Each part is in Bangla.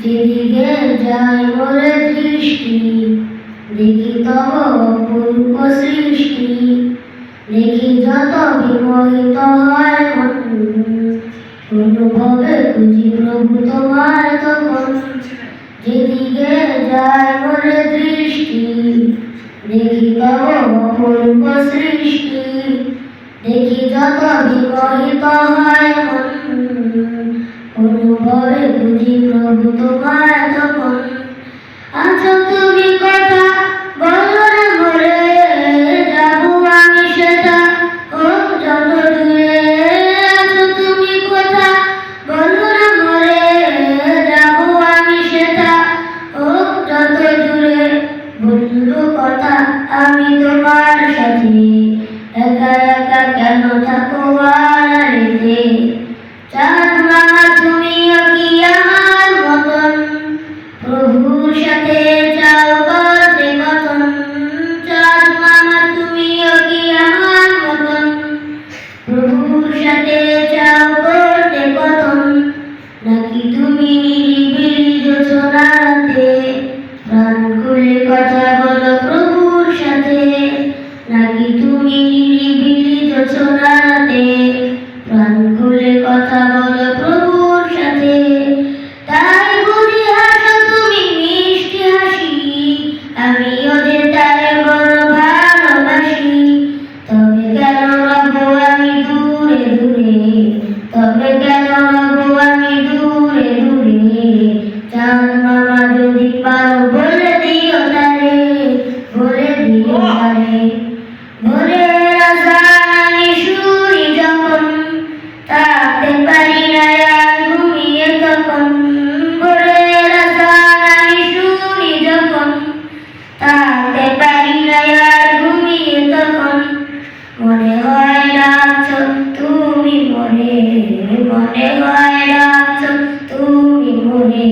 যেদিকে যায় মোরে দৃষ্টি, দেখি তব অপূর্ব সৃষ্টি। দেখি যত বিমোহিত হয় মন, অনুভবে খুঁজি প্রভু তোমার তখন। যেদিকে যায় মোরে দৃষ্টি, দেখি তব অপূর্ব সৃষ্টি। দেখি যত বিমোহিত হয় মন, অনুভবে খুঁজি প্রভু তোমার তখন। আছো তুমি কথা বলো না মোরে, যাবো আমি সেটা হোক যত দূরে। আছো তুমি কথা বলো না মোরে, যাবো আমি সেটা হোক যত দূরে। বলবো কথা আমি তোমার সাথে, একা একা কেন থাকো আড়ালেতে। চাঁদ মামা তুমিও কি আমার মতন, প্রভুর সাথে চাও করতে কথন। চাঁদ মামা তুমিও কি আমার মতন, প্রভুর সাথে চাও করতে কথন। নাকি তুমি নিরিবিলি যোছনাতে, প্রাণ খুলে কথা বলো প্রভুর সাথে। নাকি তুমি নিরিবিলি যোছনাতে, প্রাণ খুলে কথা বলো প্রভুর সাথে। তাই বুঝি হাসো তুমি মিষ্টি হাসি, আমিও যে তারে বড় ভালোবাসি। তবে কেন রব আমি দূরে দূরে, তবে কেন রব আমি দূরে দূরে। চাঁদ মামা যদি পারো বলে দিও তারে, বলে দিও তারে। ভোরের আজান আমি শুনি যখন, থাকতে পারি না আর ঘুমিয়ে তখন। ভোরের আজান আমি শুনি যখন, থাকতে পারি না আর ঘুমিয়ে তখন। মনে হয় ডাকছো তুমি মোরে, মনে হয় ডাকছো তুমি মোরে।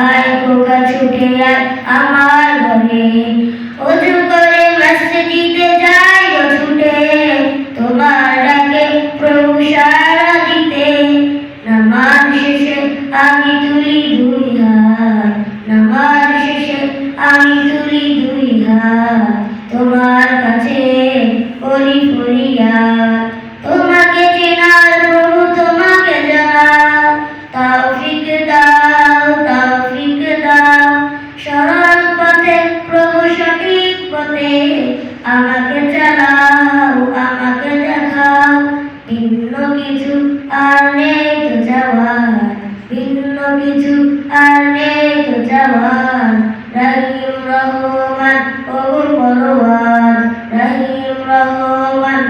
আয় খোকা ছুটে আয় আমার ঘরে, ওযু করে মসজিদে যাই গো ছুটে। তোমার ডাকে প্রভু সাড়া দিতে, নামাজ শেষে আমি তুলি দুই হাত, নামাজ শেষে আমি তুলি দুই হাত। তোমার কাছে করি ফরিয়াদ, তোমাকে চেনার প্রভু তোমাকে জানার তৌফিক দাও, তৌফিক দাও। সরল পথে প্রভু সঠিক পথে আমাকে চালাও, আমাকে দেখাও। ভিন্ন কিছু আর নেই তো যাওয়ার, ভিন্ন কিছু আর নেই তো যাওয়ার। রহিম রহমান ওগো পরওয়ার, রহিম রহমান